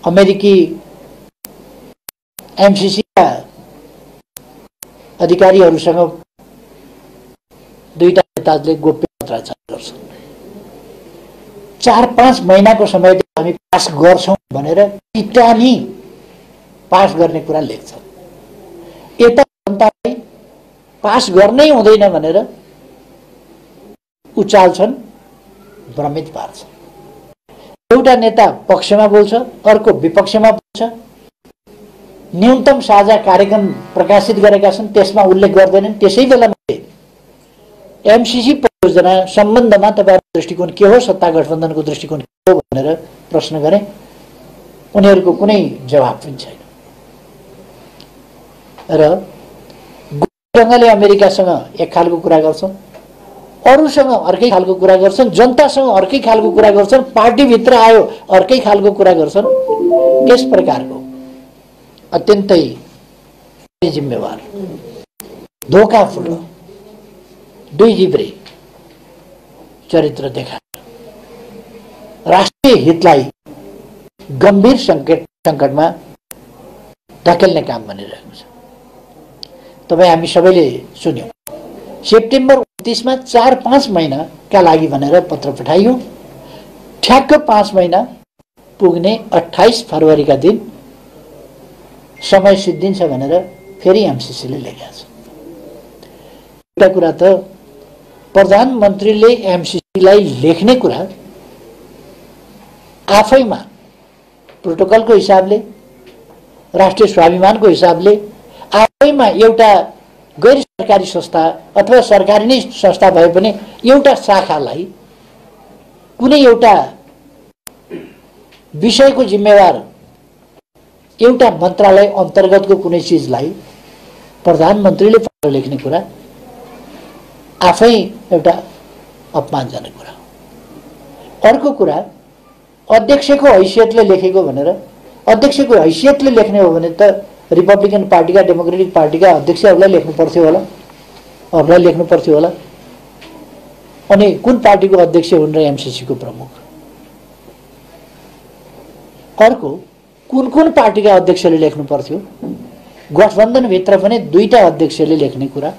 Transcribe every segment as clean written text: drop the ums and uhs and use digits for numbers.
अमेरिकी एमसीसी का अधिकारीहरूसँग दुईटा नेताले गोप्य पत्राचार गर्छन्। 4-5 महिनाको समय हामी पास गर्छौं भनेर टिटानी पास गर्ने कुरा लेख्छन्। यता जनतालाई पास गर्नै हुँदैन भनेर उचाल्छन्, भ्रमित पार्छन्। एउटा नेता पक्षमा बोल्छ, अर्को विपक्षमा बोल्छ। न्यूनतम साझा कार्यक्रम प्रकाशित गरेका छन्, त्यसमा उल्लेख गर्दैनन्। त्यसै बेला मैले एमसीसी परियोजना सम्बन्धमा तपाईहरुको दृष्टिकोण के हो, सत्ता गठबन्धनको दृष्टिकोण के हो भनेर प्रश्न गरे। उनीहरूको कुनै जवाफ पनि छैन र ढंगले अमेरिकासँग एक खालको कुरा गर्छन्, अरूसँग अर्कै खालको कुरा गर्छन्, जनतासँग अर्कै खालको कुरा गर्छन्, पार्टीभित्र आयो अर्कै खालको कुरा गर्छन्। यस प्रकारको अत्यन्तै जिम्मेवार, धोकापूर्ण, दुई जिब्रे चरित्र देखाएर राष्ट्रिय हितलाई गम्भीर संकटमा धकेल्ने काम बनिरहेको छ। तपाई हामी सबैले सुन्यौं, सेप्टेम्बर 29 मा 4-5 महिनाका लागि भनेर पत्र पठाइयो। ठ्याक्क 5 महिना पुग्ने 28 फरवरीका दिन समय सिद्धिन्छ भनेर फेरि एमसीसीले लेखेको छ। एउटा कुरा त प्रधानमन्त्रीले एमसीसीलाई लेख्ने कुरा आफैमा प्रोटोकलको हिसाबले, राष्ट्रिय स्वाभिमानको हिसाबले आफैमा एउटा गैर सरकारी संस्था अथवा सरकारी नै संस्था भए पनि एउटा शाखालाई, कुनै एउटा विषयको जिम्मेवार एउटा मन्त्रालय अन्तर्गतको कुनै चीजलाई प्रधानमन्त्रीले पत्र लेख्ने कुरा आफै एउटा अपमानजनक कुरा हो। अर्को कुरा, अध्यक्षको हैसियतले लेखेको भनेर, अध्यक्षको हैसियतले लेख्ने हो भने त रिपब्लिकन पार्टीका, डेमोक्रेटिक पार्टीका अध्यक्षहरूलाई लेख्नु पर्थ्यो होला, अरूलाई लेख्नु पर्थ्यो होला। अनि कुन पार्टीको अध्यक्ष हुन् र एमसीसीको प्रमुख? अर्को, कुन कुन पार्टीका अध्यक्षले लेख्नु पर्थ्यो? गठबन्धनभित्र पनि दुईटा अध्यक्षले लेख्ने कुरा।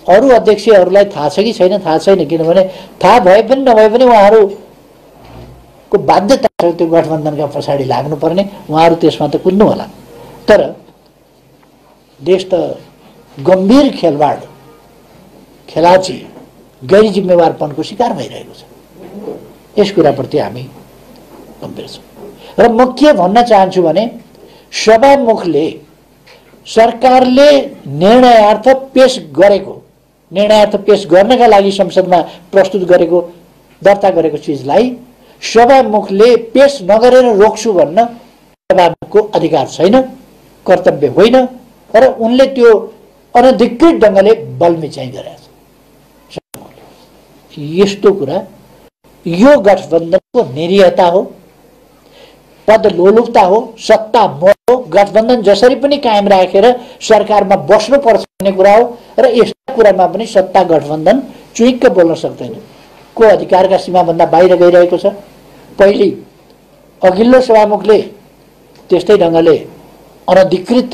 अरू अध्यक्षहरूलाई थाहा छ कि छैन थाहा छैन, किनभने थाहा भए पनि नभए पनि उहाँहरूको बाध्यता छ त्यो गठबन्धनका पछाडि लाग्नुपर्ने, उहाँहरू त्यसमा त कुद्नु होला। तर देश त गम्भीर खेलवाड, खेलाची, गैर जिम्मेवारपनको शिकार भइरहेको छ। यस कुराप्रति हामी गम्भीर छौँ। र म के भन्न चाहन्छु भने, सभामुखले सरकारले निर्णयार्थ पेश गर्नका लागि संसदमा प्रस्तुत गरेको, दर्ता गरेको चिजलाई सभामुखले पेश नगरेर रोक्छु भन्न सभामुखको अधिकार छैन, कर्तव्य होइन। र उनले त्यो अनधिकृत ढंगले बलमिचाइ गरेछ। यस्तो कुरा यो गठबन्धनको निरीहता हो, पदलोलुपता हो, सत्ता मोह हो। गठबन्धन जसरी पनि कायम राखेर सरकारमा बस्नुपर्छ भन्ने कुरा हो। र यस्ता कुरामा पनि सत्ता गठबन्धन चुइक्क बोल्न सक्दैन, को अधिकारका सीमाभन्दा बाहिर गइरहेको छ। पहिले अघिल्लो सभामुखले त्यस्तै ढंगले अनधिकृत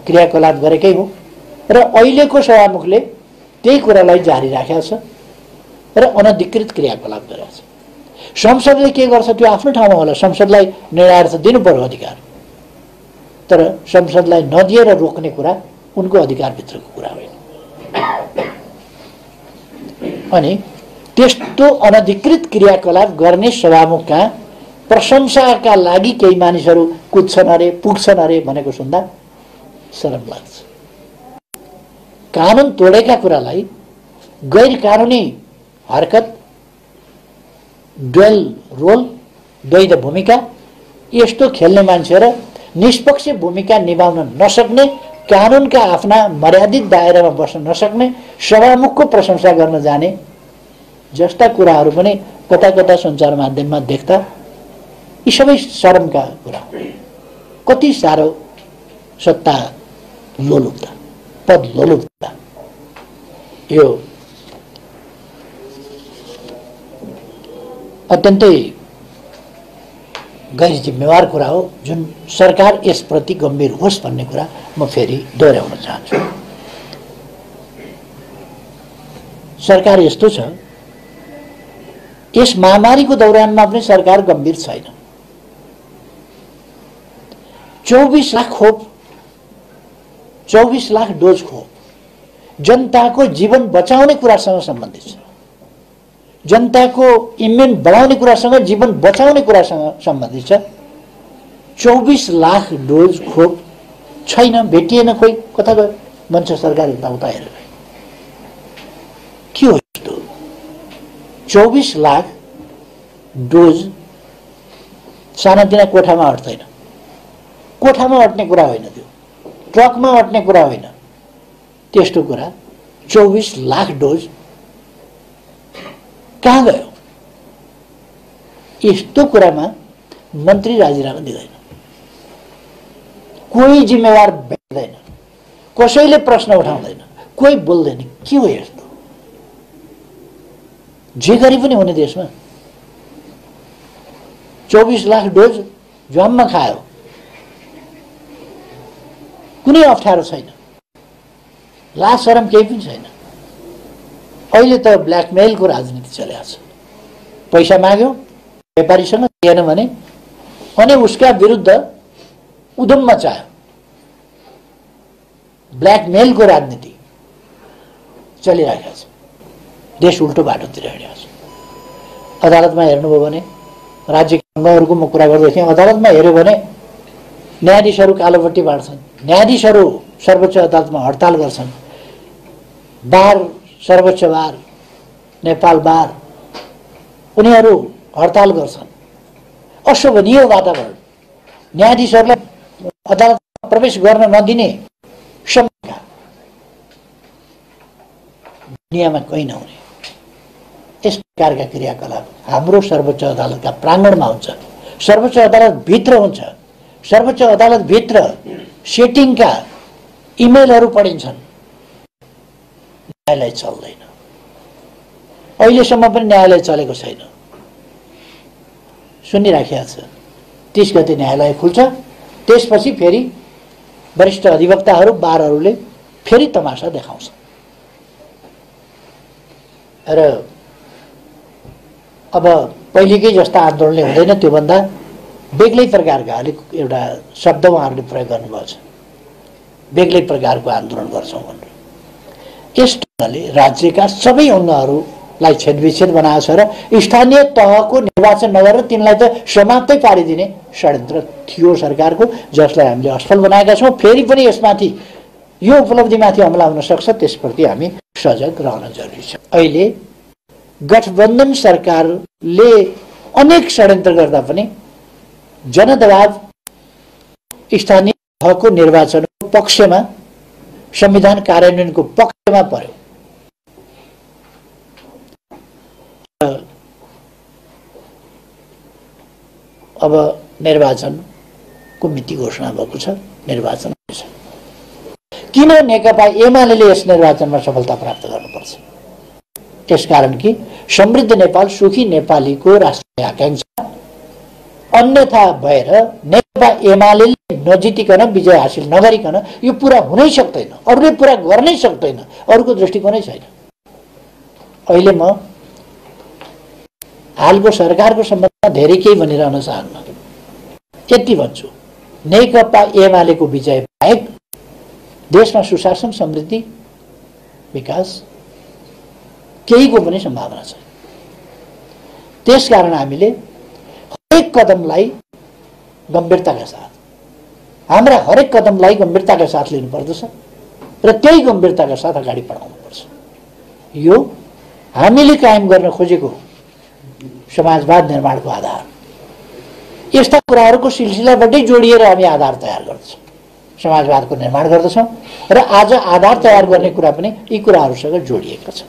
क्रियाकलाप गरेकै हो र अहिलेको सभामुखले त्यही कुरालाई जारी राखेको छ र अनधिकृत क्रियाकलाप गरेको छ। संसदले के गर्छ त्यो आफ्नो ठाउँमा होला, संसदलाई निर्णयार्थ दिनु पर्यो अधिकार, तर संसदलाई नदिएर रोक्ने कुरा उनको अधिकारभित्रको कुरा होइन। अनि त्यस्तो अनधिकृत क्रियाकलाप गर्ने सभामुखका प्रशंसाका लागि केही मानिसहरू कुद्छन् अरे, पुग्छन् अरे भनेको सुन्दा शरम लाग्छ। कानुन तोडेका कुरालाई गैर कानुनी हरकत, ड्वेल रोल, द्वैध भूमिका, यस्तो खेल्ने मान्छे र निष्पक्ष भूमिका निभाउन नसक्ने, कानुनका आफ्ना मर्यादित दायरामा बस्न नसक्ने सभामुखको प्रशंसा गर्न जाने जस्ता कुराहरू पनि कता कता सञ्चार माध्यममा देख्दा यी सबै शरमका कुरा। कति साह्रो सत्ता लोलुपता, पद लोलुपता, यो अत्यन्तै गैर जिम्मेवार कुरा हो, जुन सरकार यसप्रति गम्भीर होस् भन्ने कुरा म फेरि दोहोऱ्याउन चाहन्छु। सरकार यस्तो छ, यस महामारीको दौरानमा पनि सरकार गम्भीर छैन। 24 लाख खोप, 24 लाख डोज खोप जनताको जीवन बचाउने कुरासँग सम्बन्धित छ। जनताको इम्युन बढाउने कुरासँग, जीवन बचाउने कुरासँग सम्बन्धित छ। 24 लाख डोज खोप छैन, भेटिएन, खोइ कता गयो? भन्छ सरकार यताउता हेरेर। के हो यस्तो? 24 लाख डोज सानातिना कोठामा अट्दैन। कोठामा अट्ने कुरा होइन त्यो, ट्रकमा अट्ने कुरा होइन, त्यस्तो कुरा 24 लाख डोज कहाँ गयो? यस्तो कुरामा मन्त्री राजीनामा दिँदैन, कोही जिम्मेवार भेट्दैन, कसैले प्रश्न उठाउँदैन, कोही बोल्दैन। के हो यस्तो? जे गरी पनि हुने देशमा 24 लाख डोज झ्वाममा खायो, कुनै अप्ठ्यारो छैन, लाज शरम केही पनि छैन। अहिले त ब्ल्याकमेलको राजनीति चलेको छ। पैसा माग्यो व्यापारीसँग, दिएन भने अनि उसका विरुद्ध उद्यम मचायो। ब्ल्याकमेलको राजनीति चलिरहेको छ। देश उल्टो बाटोतिर हिँडेको छ। अदालतमा हेर्नुभयो भने, राज्यका अङ्गहरूको म कुरा गर्दै थिएँ, अदालतमा हेऱ्यो भने न्यायाधीशहरू कालोपट्टि बाँड्छन्, न्यायाधीशहरू सर्वोच्च अदालतमा हडताल गर्छन्, बार, सर्वोच्च बार, नेपाल बार, उनीहरू हडताल गर्छन्। अशोभनीय वातावरण, न्यायाधीशहरूलाई अदालतमा प्रवेश गर्न नदिने शङ्का दुनियाँमा कहीँ नहुने। यस प्रकारका क्रियाकलाप हाम्रो सर्वोच्च अदालतका प्राङ्गणमा हुन्छ, सर्वोच्च अदालत भित्र हुन्छ। सर्वोच्च अदालत भित्र सेटिङका इमेलहरू पढिन्छन्, न्यायालय चल्दैन। अहिलेसम्म पनि न्यायालय चलेको छैन। सुनिराखेको छ, 30 गते न्यायालय खुल्छ, त्यसपछि फेरि वरिष्ठ अधिवक्ताहरू, बारहरूले फेरि तमासा देखाउँछ। र अब पहिलेकै जस्ता आन्दोलनले हुँदैन, त्योभन्दा बेग्लै प्रकारका, अलिक एउटा शब्द उहाँहरूले प्रयोग गर्नुभएको छ, बेग्लै प्रकारको आन्दोलन गर्छौँ भनेर। यस ढङ्गले राज्यका सबै अङ्गहरूलाई छेदविच्छेद बनाएको छ र स्थानीय तहको निर्वाचन नगरेर तिनलाई त समाप्तै पारिदिने षड्यन्त्र थियो सरकारको, जसलाई हामीले असफल बनाएका छौँ। फेरि पनि यसमाथि, यो उपलब्धिमाथि हमला हुन सक्छ, त्यसप्रति हामी सजग रहन जरुरी छ। अहिले गठबन्धन सरकारले अनेक षड्यन्त्र गर्दा पनि जनदबाव स्थानीय तहको निर्वाचनको पक्षमा, संविधान कार्यान्वयनको पक्षमा पर्यो। अब निर्वाचनको मिति घोषणा भएको छ, निर्वाचन हुन्छ। किन नेकपा एमाले यस निर्वाचनमा सफलता प्राप्त गर्नुपर्छ? त्यसकारण कि समृद्ध नेपाल, सुखी नेपालीको राष्ट्रिय आकांक्षा अन्यथा भएर नेकपा एमाले नजितिकन, विजय हासिल नगरिकन यो पूरा हुनै सक्दैन, अरूले पूरा गर्नै सक्दैन, अरूको दृष्टिकोणै छैन। अहिले म हालको सरकारको सम्बन्धमा धेरै केही भनिरहन चाहन्न, यति भन्छु, नेकपा एमालेको विजय बाहेक देशमा सुशासन, समृद्धि, विकास केहीको पनि सम्भावना छ। त्यसकारण हामीले हरेक कदमलाई गम्भीरताका साथ, हाम्रा हरेक कदमलाई गम्भीरताका साथ लिनुपर्दछ र त्यही गम्भीरताका साथ अगाडि बढाउनुपर्छ। यो हामीले कायम गर्न खोजेको समाजवाद निर्माणको आधार। यस्ता कुराहरूको सिलसिलाबाटै जोडिएर हामी आधार तयार गर्दछौँ, समाजवादको निर्माण गर्दछौँ र आज आधार तयार गर्ने कुरा पनि यी कुराहरूसँग जोडिएका छ।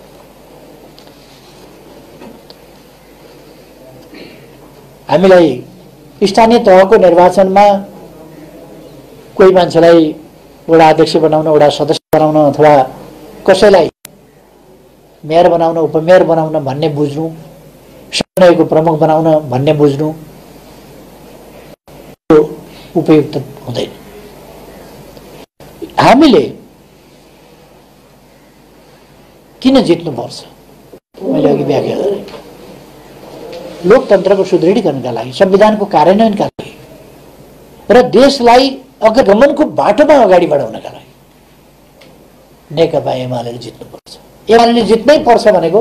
हामीलाई स्थानीय तहको निर्वाचनमा कोही मान्छेलाई वडा अध्यक्ष बनाउन, वडा सदस्य बनाउन अथवा कसैलाई मेयर बनाउन, उपमेयर बनाउन भन्ने बुझ्नु, समन्वयको प्रमुख बनाउन भन्ने बुझ्नु उपयुक्त हुँदैन। हामीले किन जित्नुपर्छ? मैले अघि व्याख्या गरेँ, लोकतन्त्रको सुदृढीकरणका लागि, संविधानको कार्यान्वयनका लागि र देशलाई अग्रगमनको बाटोमा अगाडि बढाउनका लागि नेकपा एमाले जित्नुपर्छ। एमाले जित्नै पर्छ भनेको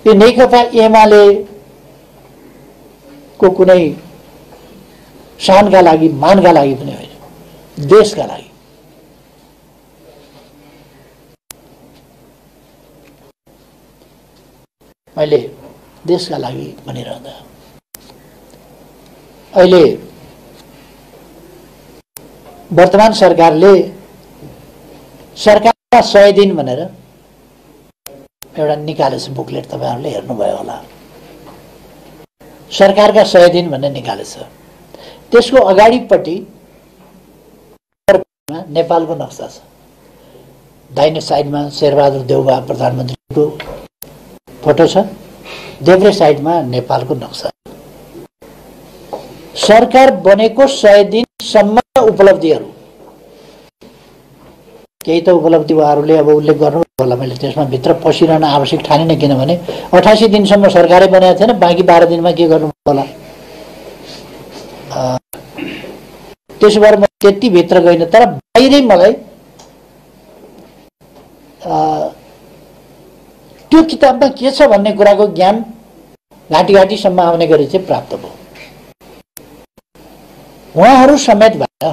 यो नेकपा एमाले को कुनै शानका लागि, मानका लागि पनि होइन, देशका लागि। मैले देशका लागि भनिरहँदा अहिले वर्तमान सरकारले सरकारका 100 दिन भनेर एउटा निकालेछ बुकलेट, तपाईहरुले हेर्नुभयो होला। सरकारका 100 दिन भन्ने निकालेछ। त्यसको अगाडिपट्टि नेपालको नक्सा छ। दाहिने साइडमा शेरबहादुर देउबा प्रधानमन्त्रीको फोटो छ, देब्रे साइडमा नेपालको नक्सा। सरकार बनेको 100 दिनसम्म उपलब्धिहरू, केही त उपलब्धि उहाँहरूले अब उल्लेख गर्नु होला, मैले त्यसमा भित्र पसिरहन आवश्यक ठानिनँ, किनभने 88 दिनसम्म सरकारै बनेको थिएन, बाँकी 12 दिनमा के गर्नु होला। त्यसो भएर म त्यति भित्र गइन, तर बाहिरै मलाई त्यो किताबमा के छ भन्ने कुराको ज्ञान घाँटी घाँटीसम्म आउने गरी चाहिँ प्राप्त भयो। उहाँहरू समेत भएर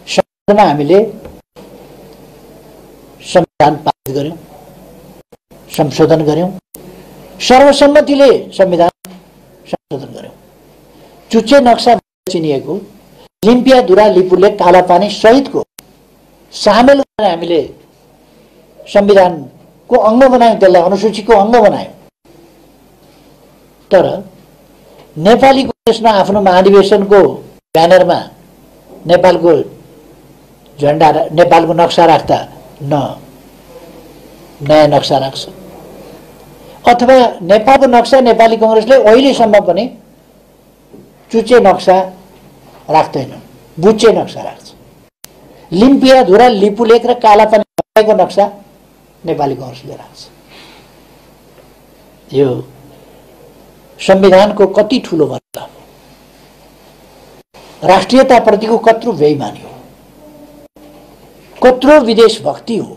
संसदमा हामीले संविधान पारित गर्यौं, संशोधन गर्यौं, सर्वसम्मतिले संविधान संशोधन गर्यौं। चुच्चे नक्सा चिनिएको लिम्पियाधुरा लिपुलेख कालापानी सहितको सामेल गरेर हामीले संविधानको अंग बनायौं, त्यसलाई अनुसूचीको अंग बनायौं। तर नेपाली कांग्रेसमा आफ्नो महाधिवेशनको ब्यानरमा नेपालको झण्डा, नेपालको नक्सा राख्दा न नयाँ नक्सा राख्छ, अथवा नेपालको नक्सा नेपाली कांग्रेसले अहिलेसम्म पनि चुच्चे नक्सा राख्दैन, बुच्चे नक्सा राख्छ। लिम्पियाधुरा लिपुलेख र कालापानीको नक्सा नेपाली कांग्रेसले राख्छ। यो संविधानको कति ठूलो बदलाव, राष्ट्रियताप्रतिको कत्रो बेइमानी हो, कत्रो विदेश भक्ति हो।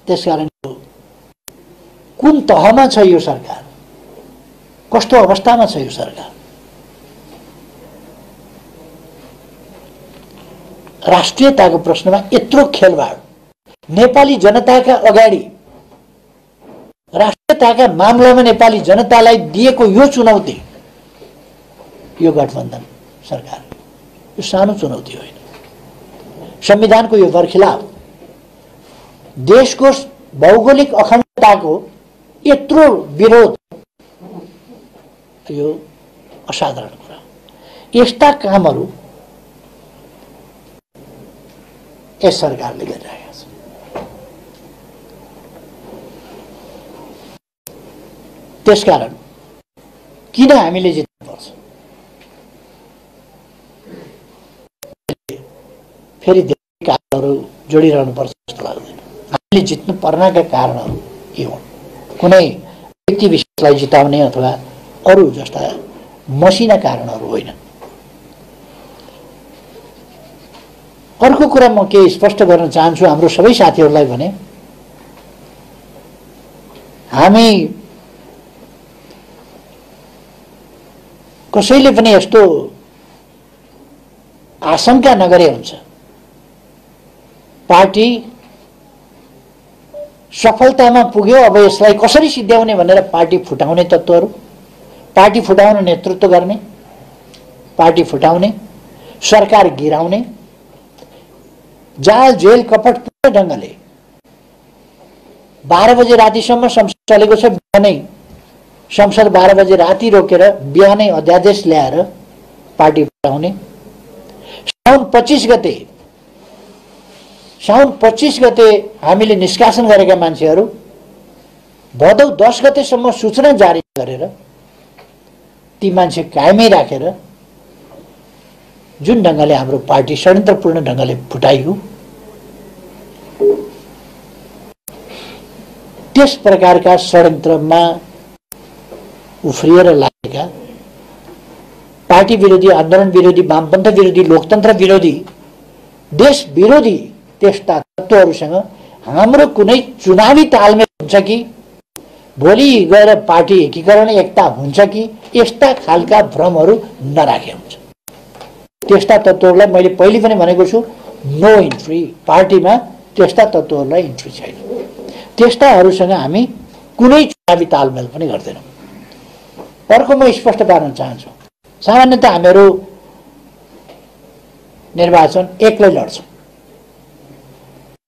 त्यसकारण कुन तहमा छ यो सरकार, कस्तो अवस्थामा छ यो सरकार? राष्ट्रियताको प्रश्नमा यत्रो खेलवाड, नेपाली जनताका अगाडि राष्ट्रियताका मामलामा नेपाली जनतालाई दिएको यो चुनौती, यो गठबन्धन सरकार यो सानो चुनौती होइन। संविधानको यो बर्खिलाफ, देशको भौगोलिक अखण्डताको यत्रो विरोध, यो असाधारण कुरा। यस्ता कामहरू यस सरकारले गरिरहेको छ। त्यसकारण किन हामीले जित्नुपर्छ? फेरि धेरै कारणहरू जोडिरहनुपर्छ जस्तो लाग्दैन। हामीले जित्नु पर्नका कारणहरू के हुन्? कुनै व्यक्ति विशेषलाई जिताउने अथवा अरू जस्ता मसिना कारणहरू होइन। अर्को कुरा म के स्पष्ट गर्न चाहन्छु हाम्रो सबै साथीहरूलाई भने, हामी कसैले पनि यस्तो आशंका नगरे हुन्छ पार्टी सफलतामा पुग्यो, अब यसलाई कसरी सिद्ध्याउने भनेर पार्टी फुटाउने तत्त्वहरू, पार्टी फुटाउने नेतृत्व गर्ने, पार्टी फुटाउने, सरकार गिराउने, जाल जेल कपटपूर्ण ढंगले 12 बजे रातिसम्म संसद चलेको छ, बिहानै संसद 12 बजे राति रोकेर बिहानै अध्यादेश ल्याएर पार्टी फुटाउने। साउन 25 गते हामीले निष्कासन गरेका मान्छेहरू भदौ 10 गतेसम्म सूचना जारी गरेर ती मान्छे कायमै राखेर जुन ढङ्गले हाम्रो पार्टी षड्यन्त्रपूर्ण ढङ्गले फुटाइयो, त्यस प्रकारका षड्यन्त्रमा उफ्रिएर लागेका पार्टी विरोधी, आन्दोलन विरोधी, वामपन्थ विरोधी, लोकतन्त्र विरोधी, देश विरोधी त्यस्ता तत्त्वहरूसँग हाम्रो कुनै चुनावी तालमेल हुन्छ कि, भोलि गएर पार्टी एकीकरण एकता हुन्छ कि, यस्ता खालका भ्रमहरू नराखे हुन्छ। त्यस्ता तत्त्वहरूलाई मैले पहिले पनि भनेको छु, नो इन्ट्री। पार्टीमा त्यस्ता तत्त्वहरूलाई इन्ट्री छैन। त्यस्ताहरूसँग हामी कुनै चुनावी तालमेल पनि गर्दैनौँ। अर्को म स्पष्ट पार्न चाहन्छु, सामान्यतः हामीहरू निर्वाचन एक्लै लड्छौँ।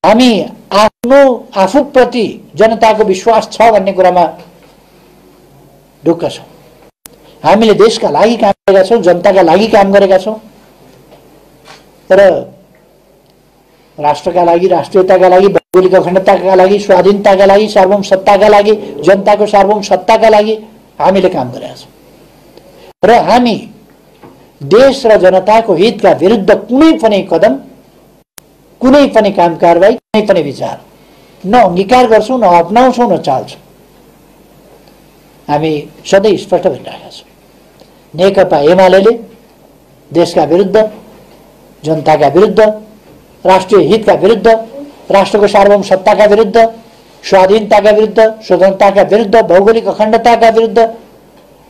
हामी आफूप्रति जनताको विश्वास छ भन्ने कुरामा ढुक्क छौँ। हामीले देशका लागि काम गरेका छौँ, जनताका लागि काम गरेका छौँ र राष्ट्रका लागि, राष्ट्रियताका लागि, भौगोलिक अखण्डताका लागि, स्वाधीनताका लागि, सार्वभौम सत्ताका लागि, जनताको सार्वभौम सत्ताका लागि हामीले काम गरेका छौँ। र हामी देश र जनताको हितका विरुद्ध कुनै पनि कदम, कुनै पनि काम कारबाही, कुनै पनि विचार न अंगीकार गर्छौँ, न अपनाउँछौँ, न चाल्छौँ। हामी सधैँ स्पष्ट भनिरहेका छौँ, नेकपा एमाले देशका विरुद्ध, जनताका विरुद्ध, राष्ट्रिय हितका विरुद्ध, राष्ट्रको सार्वभौम सत्ताका विरुद्ध, स्वाधीनताका विरुद्ध, स्वतन्त्रताका विरुद्ध, भौगोलिक अखण्डताका विरुद्ध,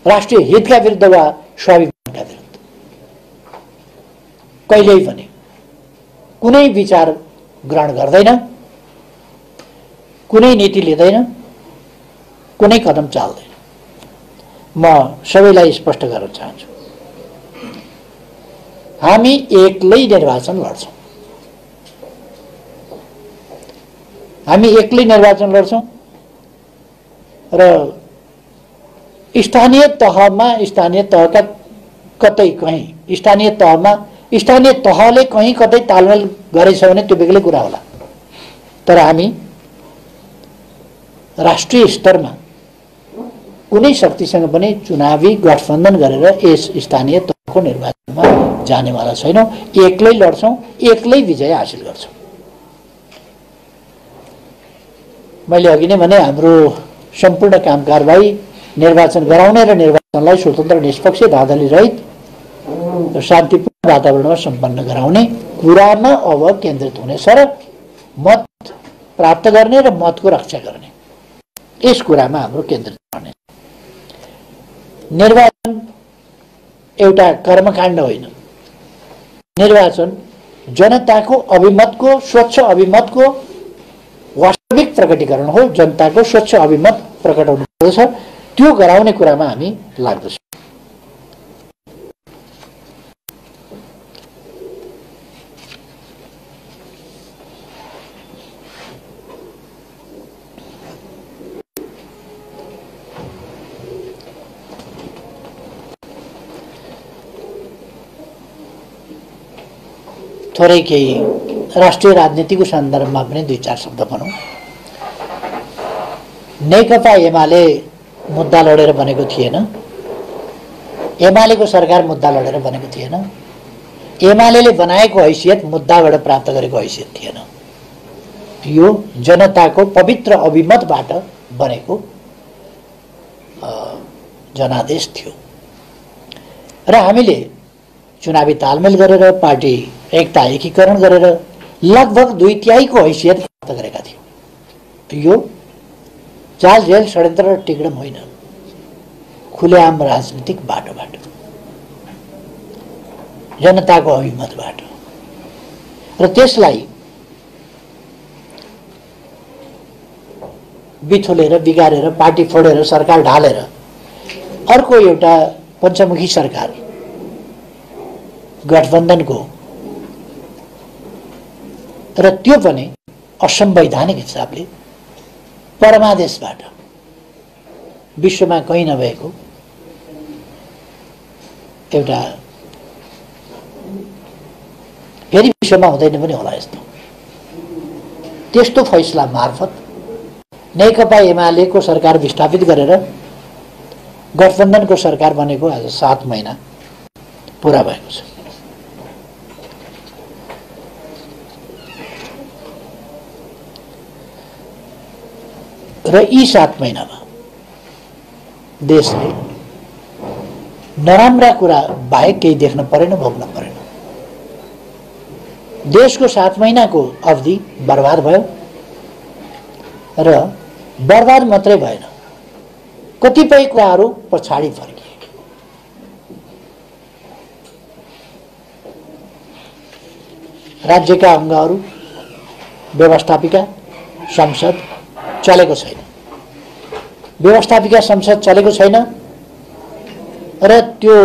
राष्ट्रिय हितका विरुद्ध वा स्वाभिमानका विरुद्ध कहिल्यै पनि कुनै विचार ग्रहण गर्दैन, कुनै नीति लिँदैन, कुनै कदम चाल्दैन। म सबैलाई स्पष्ट गर्न चाहन्छु, हामी एक्लै निर्वाचन लड्छौँ। हामी एक्लै निर्वाचन लड्छौँ र स्थानीय तहमा, स्थानीय तहका कतै कहीँ, स्थानीय तहमा स्थानीय तहले कहीँ कतै तालमेल गरेछ भने त्यो बेग्लै कुरा होला। तर हामी राष्ट्रिय स्तरमा कुनै शक्तिसँग पनि चुनावी गठबन्धन गरेर यस स्थानीय तहको निर्वाचनमा जानेवाला छैनौँ। एक्लै लड्छौँ, एक्लै विजय हासिल गर्छौँ। मैले अघि नै भने, हाम्रो सम्पूर्ण काम कारबाही निर्वाचन गराउने र निर्वाचनलाई स्वतन्त्र, निष्पक्ष, धाँधली रहित र शान्तिपूर्ण वातावरणमा सम्पन्न गराउने कुरामा अब केन्द्रित हुनेछ र मत प्राप्त गर्ने र मतको रक्षा गर्ने, यस कुरामा हाम्रो केन्द्रित रहने। निर्वाचन एउटा कर्मकाण्ड होइन। निर्वाचन जनताको अभिमतको, स्वच्छ अभिमतको वास्तविक प्रकटीकरण हो। जनताको स्वच्छ अभिमत प्रकट हुनुपर्दछ, त्यो गराउने कुरामा हामी लाग्दछौँ। थोरै केही राष्ट्रिय राजनीतिको सन्दर्भमा पनि दुई चार शब्द भनौँ। नेकपा एमाले मुद्दा लडेर बनेको थिएन। एमालेको सरकार मुद्दा लडेर बनेको थिएन। एमालेले बनाएको हैसियत मुद्दाबाट प्राप्त गरेको हैसियत थिएन। यो जनताको पवित्र अभिमतबाट बनेको जनादेश थियो र हामीले चुनावी तालमेल गरेर, पार्टी एकता एकीकरण गरेर लगभग 2/3 को हैसियत प्राप्त गरेका थियौँ। यो चाल झेल, षड्यन्त्र र टिकडम होइन, खुलेआम राजनीतिक बाटोबाट, जनताको अभिमतबाट। र त्यसलाई बिथोलेर, बिगारेर, पार्टी फोडेर, सरकार ढालेर अर्को एउटा पञ्चमुखी सरकार गठबन्धनको, र त्यो पनि असंवैधानिक हिसाबले परमादेशबाट, विश्वमा कहीँ नभएको एउटा, फेरि विश्वमा हुँदैन पनि होला यस्तो, त्यस्तो फैसला मार्फत नेकपा एमालेको सरकार विस्थापित गरेर गठबन्धनको सरकार बनेको आज 7 महिना पुरा भएको छ। र यी 7 महिनामा देशले नराम्रा कुरा बाहेक केही देख्न परेन, भोग्न परेन। देशको 7 महिनाको अवधि बर्बाद भयो र बर्बाद मात्रै भएन, कतिपय कुराहरू पछाडि फर्किए। राज्यका अङ्गहरू, व्यवस्थापिका संसद चलेको छैन, व्यवस्थापिका संसद चलेको छैन र त्यो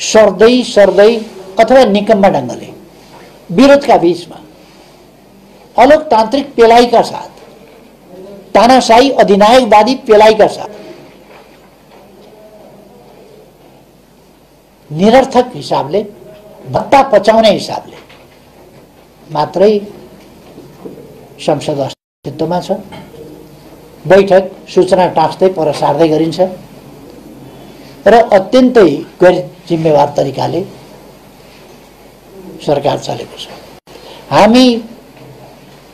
सर्दै सर्दै अथवा निकम्मा ढङ्गले विरोधका बीचमा अलोकतान्त्रिक पेलाइका साथ, तानाशाही अधिनायकवादी पेलाइका साथ निरर्थक हिसाबले, भत्ता पचाउने हिसाबले मात्रै संसद अस्तित्वमा छ। बैठक सूचना टाँस्दै पर सार्दै गरिन्छ र अत्यन्तै गैर जिम्मेवार तरिकाले सरकार चलेको छ। हामी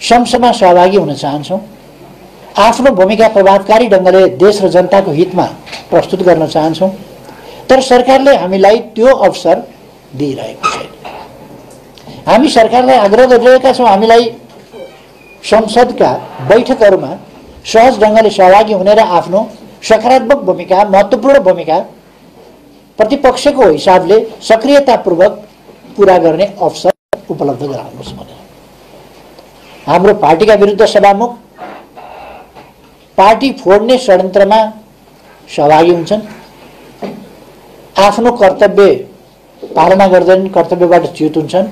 संसदमा सहभागी हुन चाहन्छौँ, आफ्नो भूमिका प्रभावकारी ढङ्गले देश र जनताको हितमा प्रस्तुत गर्न चाहन्छौँ, तर सरकारले हामीलाई त्यो अवसर दिइरहेको छैन। हामी सरकारलाई आग्रह गरिरहेका छौँ, हामीलाई संसदका बैठकहरूमा सहज ढङ्गले सहभागी हुने र आफ्नो सकारात्मक भूमिका, महत्त्वपूर्ण भूमिका प्रतिपक्षको हिसाबले सक्रियतापूर्वक पुरा गर्ने अवसर उपलब्ध गराउनुहोस् भनेर। हाम्रो पार्टीका विरुद्ध सभामुख पार्टी फोड्ने षड्यन्त्रमा सहभागी हुन्छन्, आफ्नो कर्तव्य पालना गर्दैनन्, कर्तव्यबाट च्युत हुन्छन्,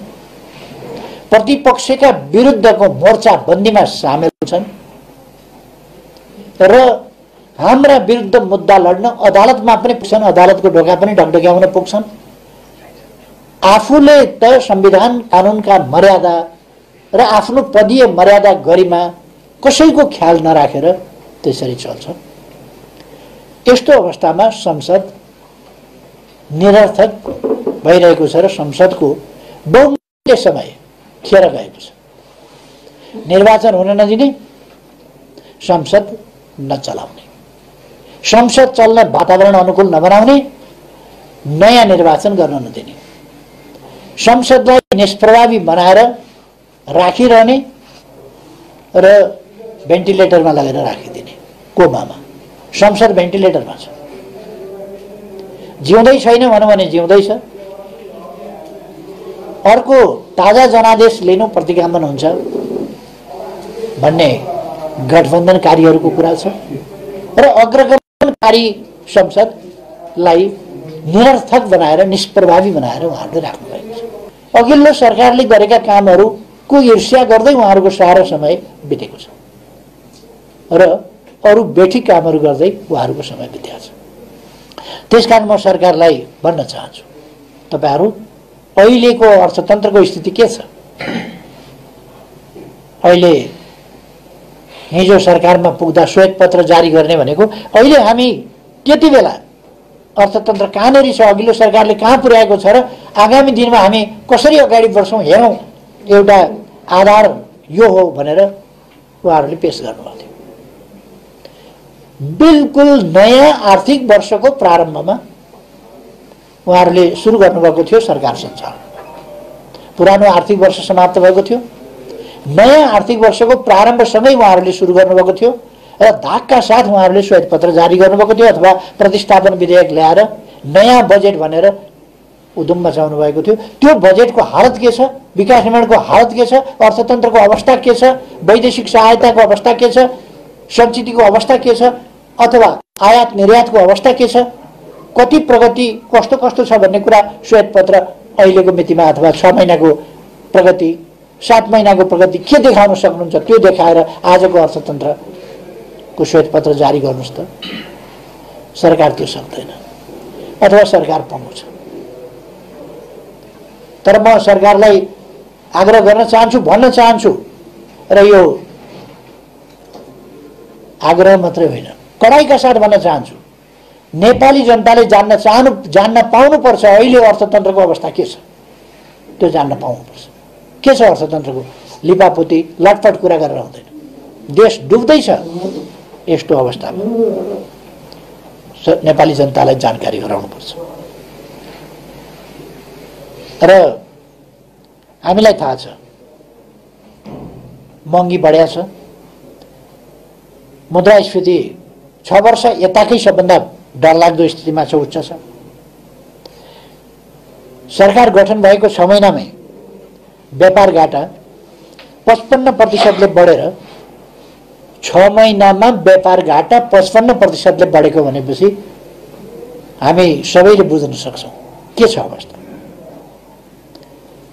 प्रतिपक्षका विरुद्धको मोर्चाबन्दीमा सामेल हुन्छन् र हाम्रा विरुद्ध मुद्दा लड्न अदालतमा पनि पुग्छन्, अदालतको ढोका पनि ढकढक्याउन पुग्छन्। आफूले त संविधान कानुनका मर्यादा र आफ्नो पदीय मर्यादा गरिमा कसैको ख्याल नराखेर त्यसरी चल्छ। यस्तो अवस्थामा संसद निरर्थक भइरहेको छ र संसदको बहुमूल्य समय खेर गएको छ। निर्वाचन हुन नदिने, संसद नचलाउने, संसद चल्न वातावरण अनुकूल नबनाउने, नयाँ निर्वाचन गर्न नदिने, संसदलाई निष्प्रभावी बनाएर राखिरहने र भेन्टिलेटरमा लगेर राखिदिने। कोमामा संसद भेन्टिलेटरमा छ, जिउँदै छैन भनौँ भने जिउँदैछ। अर्को ताजा जनादेश लिनु प्रतिगमन हुन्छ भन्ने गठबन्धनकारीहरूको कुरा छ र अग्रगमनकारी संसदलाई निरर्थक बनाएर, निष्प्रभावी बनाएर उहाँहरूले राख्नु भएको छ। अघिल्लो सरकारले गरेका कामहरूको ईर्ष्या गर्दै उहाँहरूको सारा समय बितेको छ र अरू बेठिक कामहरू गर्दै उहाँहरूको समय बितेको छ। त्यसकारण म सरकारलाई भन्न चाहन्छु, तपाईहरू अहिलेको अर्थतन्त्रको स्थिति के छ? अहिले हिजो सरकारमा पुग्दा श्वेतपत्र जारी गर्ने भनेको अहिले हामी त्यति बेला अर्थतन्त्र कहाँनिर छ, अघिल्लो सरकारले कहाँ पुर्याएको छ र आगामी दिनमा हामी कसरी अगाडि बढ्छौँ हेरौँ, एउटा आधार यो हो भनेर उहाँहरूले पेश गर्नुभएको थियो। बिल्कुल नयाँ आर्थिक वर्षको प्रारम्भमा उहाँहरूले सुरु गर्नुभएको थियो सरकार सञ्चालन। पुरानो आर्थिक वर्ष समाप्त भएको थियो, नयाँ आर्थिक वर्षको प्रारम्भसँगै उहाँहरूले सुरु गर्नुभएको थियो र धाकका साथ उहाँहरूले श्वेतपत्र जारी गर्नुभएको थियो अथवा प्रतिस्थापन विधेयक ल्याएर नयाँ बजेट भनेर उद्यम मचाउनु भएको थियो। त्यो बजेटको हालत के छ, विकास निर्माणको हालत के छ, अर्थतन्त्रको अवस्था के छ, वैदेशिक सहायताको अवस्था के छ, सब्सिडीको अवस्था के छ अथवा आयात निर्यातको अवस्था के छ, कति प्रगति कस्तो कस्तो छ भन्ने कुरा श्वेतपत्र अहिलेको मितिमा अथवा 6 महिनाको प्रगति, 7 महिनाको प्रगति के देखाउन सक्नुहुन्छ त्यो देखाएर आजको अर्थतन्त्रको श्वेतपत्र जारी गर्नुहोस् त। सरकार त्यो सक्दैन अथवा सरकार पङ्गु छ। तर म सरकारलाई आग्रह गर्न चाहन्छु, भन्न चाहन्छु र यो आग्रह मात्रै होइन, कडाइका साथ भन्न चाहन्छु, नेपाली जनताले जान्न पाउनुपर्छ अहिले अर्थतन्त्रको अवस्था के छ, त्यो जान्न पाउनुपर्छ। के छ अर्थतन्त्रको? लिपापोती लटपट कुरा गरेर हुँदैन, देश डुब्दैछ। यस्तो अवस्थामा नेपाली जनतालाई जानकारी गराउनुपर्छ। र हामीलाई थाहा छ महँगी बढ्या छ, मुद्रास्फीति 6 वर्ष यताकै सबभन्दा डरलाग्दो स्थितिमा छ, उच्च छ। सरकार गठन भएको 6 महिनामै व्यापार घाटा 55% बढेर 6 महिनामा व्यापार घाटा 55% बढेको भनेपछि हामी सबैले बुझ्न सक्छौं के छ अवस्था।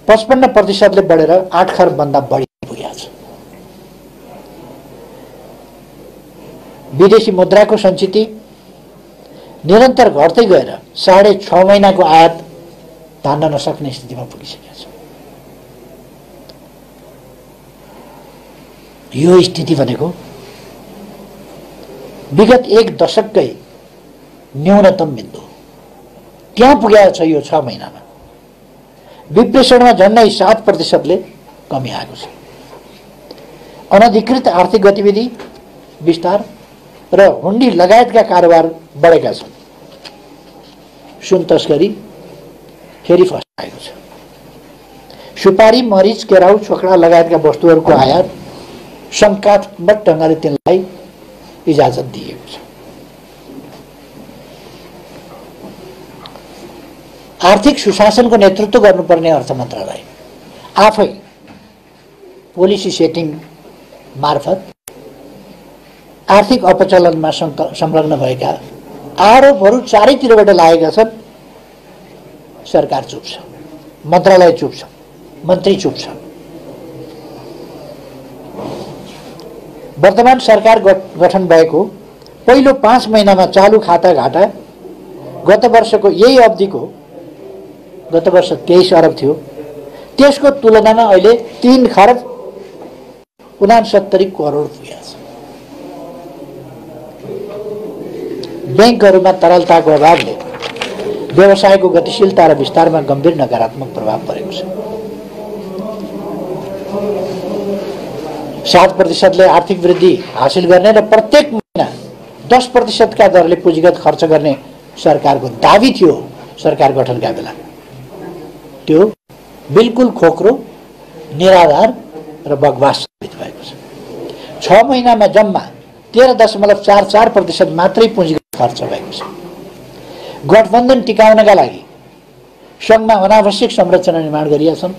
55% बढेर 8 खर्ब भन्दा बढी पुगेको छ। विदेशी मुद्राको सञ्चिति निरन्तर घट्दै गएर 6.5 महिनाको आयात तान्न नसक्ने स्थितिमा पुगिसकेको छ। यो स्थिति भनेको विगत 1 दशककै न्यूनतम बिन्दु त्यहाँ पुगेको छ। यो 6 महिनामा विप्रेषणमा झन्डै 7% कमी आएको छ। अनधिकृत आर्थिक गतिविधि विस्तार र हुन्डी लगायतका कारोबार बढेका छन्। सुन तस्करी फेरि फस्टाएको छ। सुपारी, मरिच, केराउ, छोकडा लगायतका वस्तुहरूको आयात शङ्कात्मक ढङ्गले तिनलाई इजाजत दिएको छ। आर्थिक सुशासनको नेतृत्व गर्नुपर्ने अर्थ मन्त्रालय आफै पोलिसी सेटिङ मार्फत आर्थिक अपचलनमा संलग्न भएका आरोपहरू चारैतिरबाट लागेका छन्। सरकार चुप छ, मन्त्रालय चुप छ, मन्त्री चुप छ। वर्तमान सरकार गठन भएको पहिलो 5 महिनामा चालु खाता घाटा गत वर्षको यही अवधिको गत वर्ष 23 अरब थियो, त्यसको तुलनामा अहिले 3 खर्ब 69 करोड पुगेको छ। बैंकहरूमा तरलताको अभावले व्यवसायको गतिशीलता र विस्तारमा गम्भीर नकारात्मक प्रभाव परेको छ। 7% आर्थिक वृद्धि हासिल गर्ने र प्रत्येक महिना 10% का दरले पुँजीगत खर्च गर्ने सरकारको दाबी थियो सरकार गठनका बेला। त्यो बिल्कुल खोक्रो, निराधार र बकवास साबित भएको छ। 6 महिनामा जम्मा 13.44% मात्रै पुँजीगत खर्च भएको छ। गठबन्धन टिकाउनका लागि सङ्घमा अनावश्यक संरचना निर्माण गरिएका छन्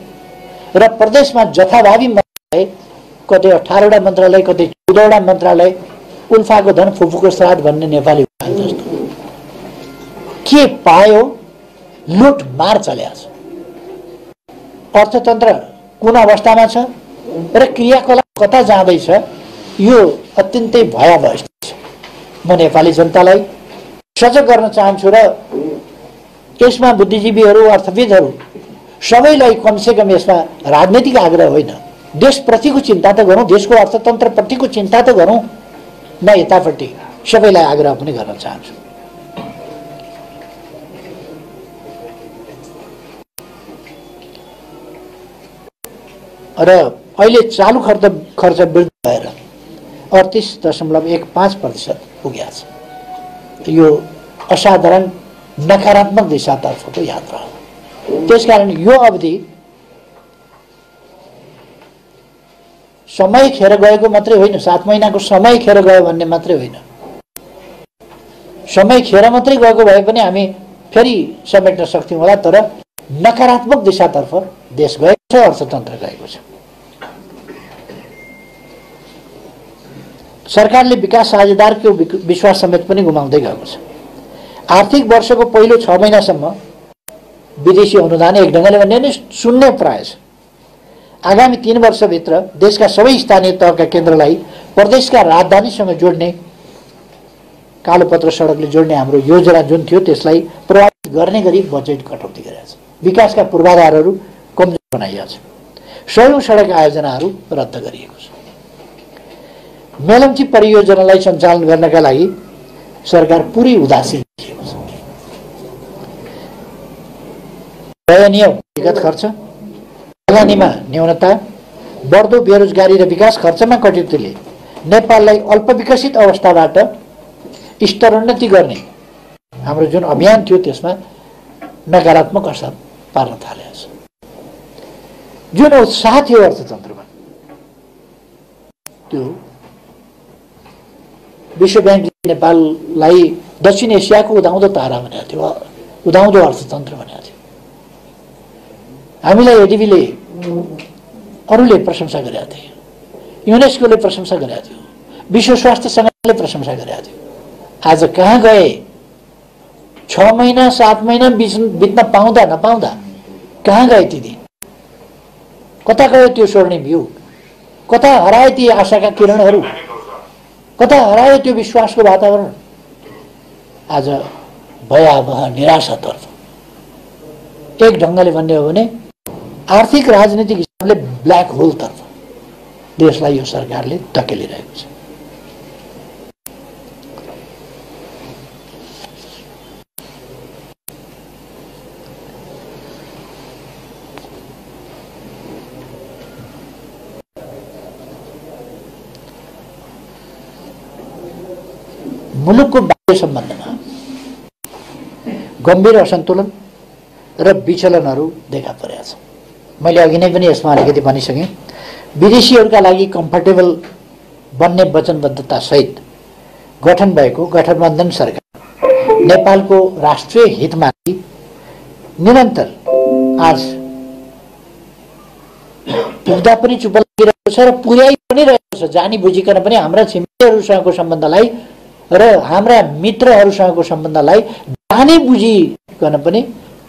र प्रदेशमा जथाभावी मन्त्रालय, कतै 18वटा मन्त्रालय, कतै 14वटा मन्त्रालय, उल्फाको धन फुफुको श्राद्ध भन्ने नेपाली जस्तो के पायो लुट मार चलेको छ। अर्थतन्त्र कुन अवस्थामा छ र क्रियाकलाप कता जाँदैछ, यो अत्यन्तै भयावह छ। म नेपाली जनतालाई सजग गर्न चाहन्छु र यसमा बुद्धिजीवीहरू, अर्थविदहरू सबैलाई कमसेकम यसमा राजनीतिक आग्रह होइन, देशप्रतिको चिन्ता त गरौँ, देशको अर्थतन्त्रप्रतिको चिन्ता त गरौँ। म यतापट्टि सबैलाई आग्रह पनि गर्न चाहन्छु। र अहिले चालु खर्च वृद्धि भएर 38.15% पुगेको छ। यो असाधारण नकारात्मक दिशातर्फको यात्रा हो। त्यसकारण यो अवधि समय खेर गएको मात्रै होइन, 7 महिनाको समय खेर गयो भन्ने मात्रै होइन। समय खेर मात्रै गएको भए पनि हामी फेरि समेट्न सक्थ्यौँ होला, तर नकारात्मक दिशातर्फ देश गएको छ, अर्थतन्त्र गएको छ। सरकारले विकास साझेदारको विश्वास समेत पनि गुमाउँदै गएको छ। आर्थिक वर्षको पहिलो 6 महिनासम्म विदेशी अनुदान एक ढङ्गले भन्ने नै शून्य प्राय छ। आगामी 3 वर्षभित्र देशका सबै स्थानीय तहका केन्द्रलाई प्रदेशका राजधानीसँग जोड्ने, कालोपत्र सडकले जोड्ने हाम्रो योजना जुन थियो त्यसलाई प्रभावित गर्ने गरी बजेट कटौती गरेको छ। विकासका पूर्वाधारहरू कमजोर बनाइएको छ। 100औं सडक आयोजनाहरू रद्द गरिएको छ। मेलम्ची परियोजनालाई सञ्चालन गर्नका लागि सरकार पुरै उदासीन देखिएको छ। दयनीय व्यक्तिगत खर्च, लगानीमा न्यूनता, बढ्दो बेरोजगारी र विकास खर्चमा कटौतीले नेपाललाई अल्पविकसित अवस्थाबाट स्तरोन्नति गर्ने हाम्रो जुन अभियान थियो त्यसमा नकारात्मक असर पार्न थालेको छ। जुन उत्साह थियो अर्थतन्त्रमा त्यो विश्व ब्याङ्कले नेपाललाई दक्षिण एसियाको उदाउँदो तारा भनेको थियो, उदाउँदो अर्थतन्त्र भनेको थियो। हामीलाई एडिबीले अरूले प्रशंसा गरेका थिए, युनेस्कोले प्रशंसा गरेका थियो, विश्व स्वास्थ्य संगठनले प्रशंसा गरेका थियो। आज कहाँ गए? 6 महिना 7 महिना बित्न पाउँदा नपाउँदा कहाँ गए ती दिन? कता गयो त्यो स्वर्णिम युग? कता हराए ती आशाका किरणहरू? कता हरायो त्यो विश्वासको वातावरण? आज भयावह निराशातर्फ, एक ढङ्गले भन्ने हो भने आर्थिक राजनीतिक हिसाबले ब्ल्याक होलतर्फ देशलाई यो सरकारले धकेलिरहेको छ। मुलुकको बाह्य सम्बन्धमा गम्भीर असन्तुलन र विचलनहरू देखा परेका छन्। मैले अघि नै पनि यसमा अलिकति भनिसकेँ। विदेशीहरूका लागि कम्फर्टेबल बन्ने वचनबद्धता सहित गठन भएको गठबन्धन सरकार नेपालको राष्ट्रिय हितमाथि निरन्तर आज पुग्दा पनि चुप लागिरहेको छ र पुर्याइ पनि रहेको छ। जानी बुझिकन पनि हाम्रा छिमेकीहरूसँगको सम्बन्धलाई र हाम्रा मित्रहरूसँगको सम्बन्धलाई जानी बुझिकन पनि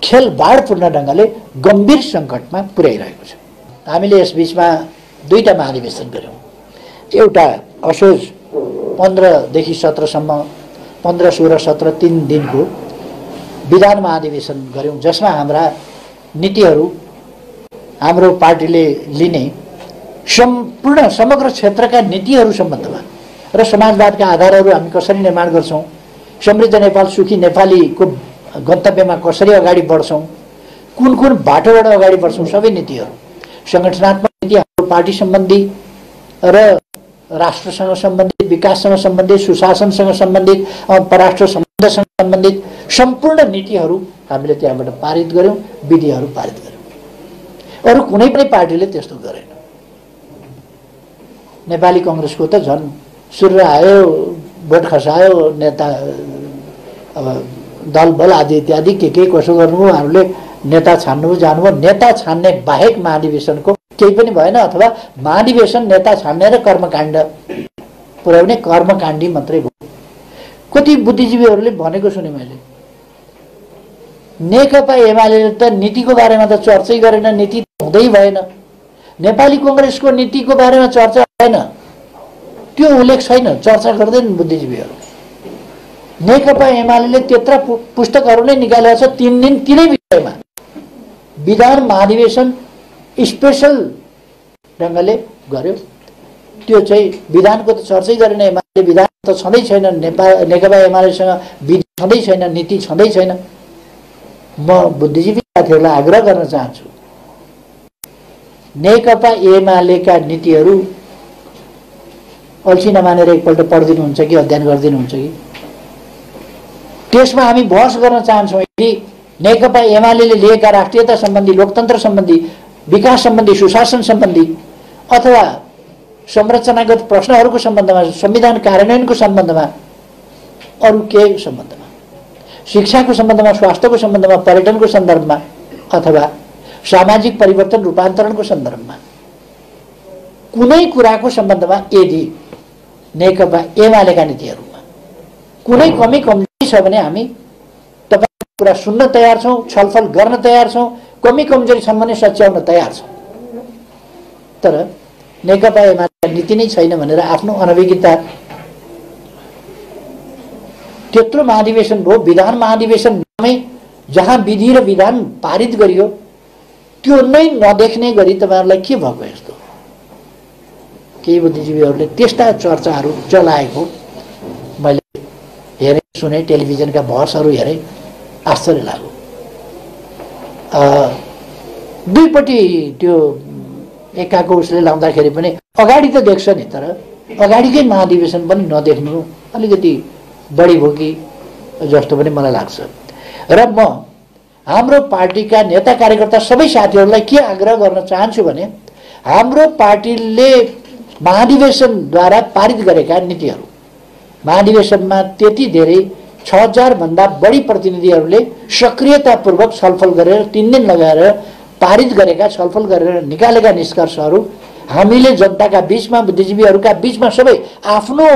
खेलबाडपूर्ण ढङ्गले गम्भीर सङ्कटमा पुर्याइरहेको छ। हामीले यस बीचमा 2टा महाधिवेशन गऱ्यौँ। एउटा असोज 15देखि 17सम्म 15, 16, 17 3 दिनको विधान महाधिवेशन गऱ्यौँ, जसमा हाम्रा नीतिहरू हाम्रो पार्टीले लिने सम्पूर्ण समग्र क्षेत्रका नीतिहरू सम्बन्धमा र समाजवादका आधारहरू हामी कसरी निर्माण गर्छौँ, समृद्ध नेपाल सुखी नेपालीको गन्तव्यमा कसरी अगाडि बढ्छौँ, कुन कुन बाटोबाट अगाडि बढ्छौँ, सबै नीतिहरू, सङ्गठनात्मक नीति, हाम्रो पार्टी सम्बन्धी र राष्ट्रसँग सम्बन्धित, विकाससँग सम्बन्धित, सुशासनसँग सम्बन्धित, परराष्ट्र सम्बन्धसँग सम्बन्धित सम्पूर्ण नीतिहरू हामीले त्यहाँबाट पारित गऱ्यौँ, विधिहरू पारित गऱ्यौँ। अरू कुनै पनि पार्टीले त्यस्तो गरेन। नेपाली कङ्ग्रेसको त झन् सुरु आयो, भोट खसायो, नेता अब दल बल आदि इत्यादि के कसो गर्नुभयो, हामीले नेता छान्नुभयो, जानुभयो। नेता छान्ने बाहेक महाधिवेशनको केही पनि भएन, अथवा महाधिवेशन नेता छान्ने र कर्मकाण्ड पुर्याउने कर्मकाण्डी मात्रै भयो। कति बुद्धिजीवीहरूले भनेको सुने मैले, नेकपा एमाले त नीतिको बारेमा त चर्चै गरेन, नीति हुँदै भएन, नेपाली कङ्ग्रेसको नीतिको बारेमा चर्चा भएन, त्यो उल्लेख छैन, चर्चा गर्दैनन् बुद्धिजीवीहरू। नेकपा एमाले त्यत्रा पुस्तकहरू नै निकालेको छ 3 दिन तिनै विषयमा। विधान महाधिवेशन स्पेशल ढङ्गले गर्यो, त्यो चाहिँ विधानको त चर्चै गरेन एमाले, विधान त छँदै छैन, नेकपा एमालेसँग विधि छँदै छैन, नीति छँदै छैन। म बुद्धिजीवी साथीहरूलाई आग्रह गर्न चाहन्छु, नेकपा एमालेका नीतिहरू अल्छी नमानेर एकपल्ट पढिदिनुहुन्छ कि अध्ययन गरिदिनुहुन्छ कि? त्यसमा हामी बहस गर्न चाहन्छौँ। यदि नेकपा एमाले लिएका राष्ट्रियता सम्बन्धी, लोकतन्त्र सम्बन्धी, विकास सम्बन्धी, सुशासन सम्बन्धी अथवा संरचनागत प्रश्नहरूको सम्बन्धमा, संविधान कार्यान्वयनको सम्बन्धमा, अरू के सम्बन्धमा, शिक्षाको सम्बन्धमा, स्वास्थ्यको सम्बन्धमा, पर्यटनको सन्दर्भमा अथवा सामाजिक परिवर्तन रूपान्तरणको सन्दर्भमा कुनै कुराको सम्बन्धमा यदि नेकपा एमालेका नीतिहरूमा कुनै कमी कमजोरी छ भने हामी तपाईको कुरा सुन्न तयार छौँ, छलफल गर्न तयार छौँ, कमी कमजोरी छन् भने सच्याउन तयार छौँ। तर नेकपा एमालेका नीति नै छैन भनेर आफ्नो अनभिज्ञता, त्यत्रो महाधिवेशन भयो, विधान महाधिवेशन नामै जहाँ विधि र विधान पारित गरियो त्यो नै नदेख्ने गरी तपाईँहरूलाई के भएको यस्तो? केही बुद्धिजीवीहरूले त्यस्ता चर्चाहरू चलाएको मैले हेरेँ सुने, टेलिभिजनका बहसहरू हेरेँ, आश्चर्य लाग्यो। दुईपट्टि त्यो एकाको उसले लाउँदाखेरि पनि अगाडि त देख्छ नि, तर अगाडिकै महाधिवेशन पनि नदेख्नु अलिकति बढी हो कि जस्तो पनि मलाई लाग्छ। र म हाम्रो पार्टीका नेता कार्यकर्ता सबै साथीहरूलाई के आग्रह गर्न चाहन्छु भने हाम्रो पार्टीले महाधिवेशनद्वारा पारित गरेका नीतिहरू, महाधिवेशनमा त्यति धेरै 6000 भन्दा बढी प्रतिनिधिहरूले सक्रियतापूर्वक छलफल गरेर 3 दिन लगाएर पारित गरेका, छलफल गरेर निकालेका निष्कर्षहरू हामीले जनताका बीचमा, बुद्धिजीवीहरूका बीचमा सबै आफ्नो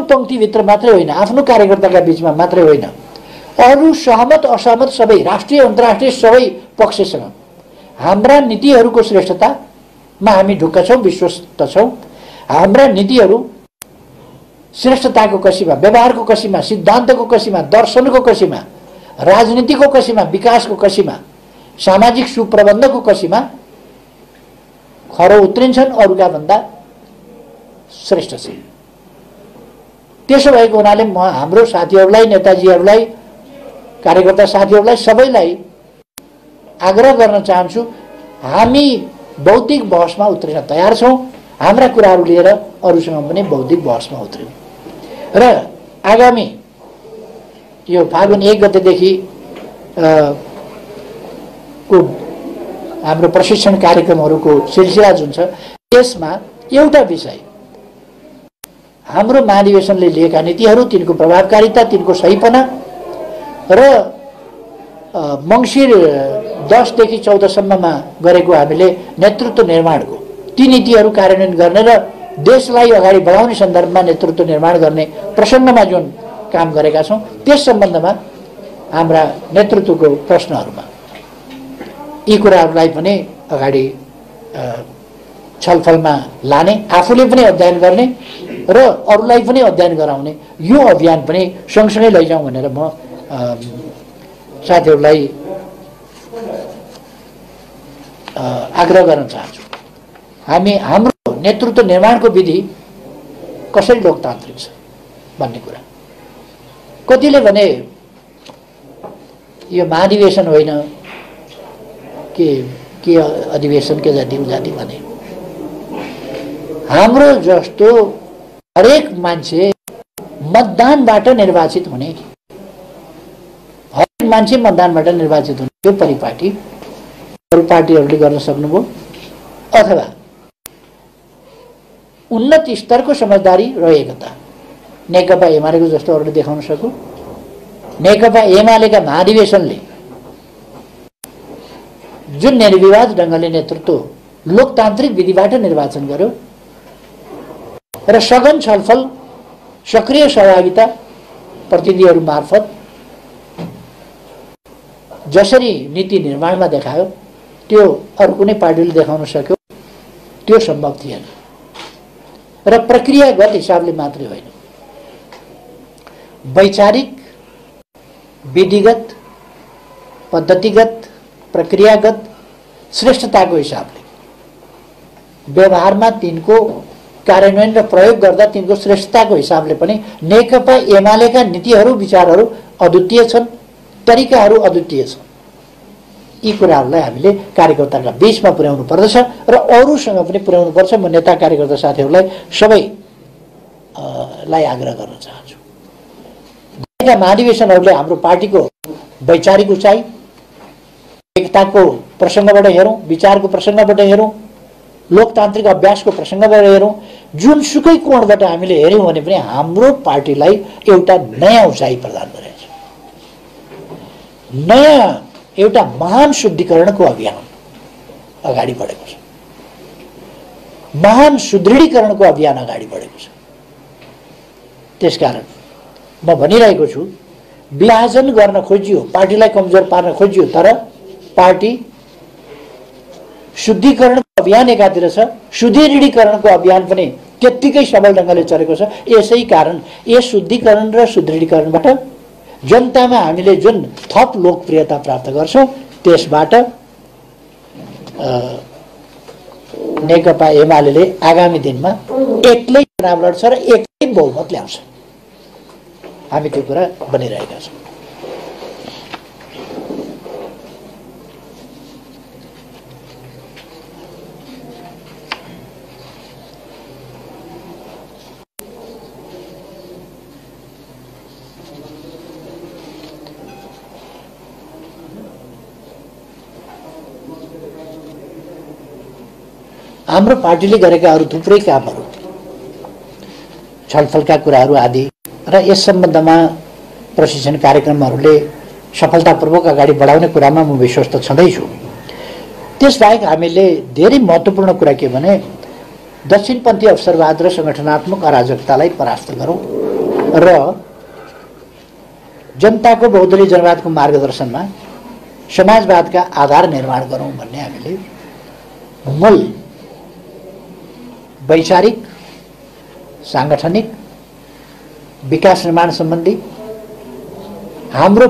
पंक्तिभित्र मात्रै होइन, आफ्नो कार्यकर्ताका बीचमा मात्रै होइन, अरू सहमत असहमत सबै राष्ट्रिय अन्तर्राष्ट्रिय सबै पक्षसँग हाम्रा नीतिहरूको श्रेष्ठतामा हामी ढुक्क छौँ, विश्वस्त छौँ। हाम्रा नीतिहरू श्रेष्ठताको कसीमा, व्यवहारको कसीमा, सिद्धान्तको कसीमा, दर्शनको कसीमा, राजनीतिको कसीमा, विकासको कसीमा, सामाजिक सुप्रबन्धको कसीमा खरो उत्रिन्छन्, अरूका भन्दा श्रेष्ठ छन्। त्यसो भएको हुनाले म हाम्रो साथीहरूलाई, नेताजीहरूलाई, कार्यकर्ता साथीहरूलाई सबैलाई आग्रह गर्न चाहन्छु, हामी बौद्धिक बहसमा उत्रिन तयार छौँ। हाम्रा कुराहरू लिएर अरूसँग पनि बौद्धिक बहसमा उत्रियौँ र आगामी यो फागुन 1 गतेदेखि को हाम्रो प्रशिक्षण कार्यक्रमहरूको सिलसिला जुन छ, त्यसमा एउटा विषय हाम्रो महाधिवेशनले लिएका नीतिहरू, तिनको प्रभावकारिता, तिनको सहीपना र मङ्सिर 10 देखि 14 सम्ममा गरेको हामीले नेतृत्व निर्माणको ती नीतिहरू कार्यान्वयन गर्ने र देशलाई अगाडि बढाउने सन्दर्भमा नेतृत्व निर्माण गर्ने प्रसङ्गमा जुन काम गरेका छौँ, त्यस सम्बन्धमा हाम्रा नेतृत्वको प्रश्नहरूमा यी कुराहरूलाई पनि अगाडि छलफलमा लाने, आफूले पनि अध्ययन गर्ने र अरूलाई पनि अध्ययन गराउने यो अभियान पनि सँगसँगै लैजाउँ भनेर म साथीहरूलाई आग्रह गर्न चाहन्छु। हाम्रो नेतृत्व निर्माणको विधि कसरी लोकतान्त्रिक छ भन्ने कुरा, कतिले भने यो महाधिवेशन होइन के अधिवेशन के जाति उजाति भने, हाम्रो जस्तो हरेक मान्छे मतदानबाट निर्वाचित हुने, हरेक मान्छे मतदानबाट निर्वाचित हुने यो परिपाटी अरू पार्टीहरूले गर्न सक्नुभयो अथवा उन्नत स्तरको समझदारी र एकता नेकपा एमालेको जस्तो अरूले देखाउन सक्यो। नेकपा एमालेका महाधिवेशनले जुन निर्विवाद ढङ्गले नेतृत्व लोकतान्त्रिक विधिबाट निर्वाचन गर्यो र सघन छलफल, सक्रिय सहभागिता प्रतिनिधिहरू मार्फत जसरी नीति निर्माणमा देखायो त्यो अरू कुनै पार्टीले देखाउन सक्यो त्यो सम्भव थिएन र प्रक्रियागत हिसाबले मात्रै होइन, वैचारिक, विधिगत, पद्धतिगत, प्रक्रियागत श्रेष्ठताको हिसाबले व्यवहारमा तिनको कार्यान्वयन र प्रयोग गर्दा तिनको श्रेष्ठताको हिसाबले पनि नेकपा एमालेका नीतिहरू, विचारहरू अद्वितीय छन्, तरिकाहरू अद्वितीय छन्। यी कुराहरूलाई हामीले कार्यकर्ताका बीचमा पुर्याउनु पर्दछ र अरूसँग पनि पुर्याउनु पर्छ। म नेता कार्यकर्ता साथीहरूलाई सबैलाई आग्रह गर्न चाहन्छु, महाधिवेशनहरूले हाम्रो पार्टीको वैचारिक उचाइ, एकताको प्रसङ्गबाट हेरौँ, विचारको प्रसङ्गबाट हेरौँ, लोकतान्त्रिक अभ्यासको प्रसङ्गबाट हेरौँ, जुनसुकै कोणबाट हामीले हेऱ्यौँ भने पनि हाम्रो पार्टीलाई एउटा नयाँ उचाइ प्रदान गरेको छ। नयाँ एउटा महान शुद्धिकरणको अभियान अगाडि बढेको छ, महान सुदृढीकरणको अभियान अगाडि बढेको छ। त्यसकारण म भनिरहेको छु, विभाजन गर्न खोजियो, पार्टीलाई कमजोर पार्न खोजियो, तर पार्टी शुद्धिकरणको अभियान एकातिर छ, सुदृढीकरणको अभियान पनि त्यत्तिकै सबल ढङ्गले चलेको छ। यसै कारण यस शुद्धिकरण र सुदृढीकरणबाट जनतामा हामीले जुन थप लोकप्रियता प्राप्त गर्छौँ त्यसबाट नेकपा एमाले आगामी दिनमा एक्लै चुनाव लड्छ र एक्लै बहुमत ल्याउँछ। हामी त्यो कुरा बनिरहेका छौँ। हाम्रो पार्टीले गरेका अरू थुप्रै कामहरू, छलफलका कुराहरू आदि र यस सम्बन्धमा प्रशिक्षण कार्यक्रमहरूले सफलतापूर्वक अगाडि बढाउने कुरामा म विश्वस्त छँदैछु। त्यसबाहेक हामीले धेरै महत्त्वपूर्ण कुरा के भने दक्षिणपन्थी अवसरवाद र सङ्गठनात्मक अराजकतालाई परास्त गरौँ र जनताको बहुदलीय जनवादको मार्गदर्शनमा समाजवादका आधार निर्माण गरौँ भन्ने हामीले मूल वैचारिक सांगठनिक विकास निर्माण सम्बन्धी हाम्रो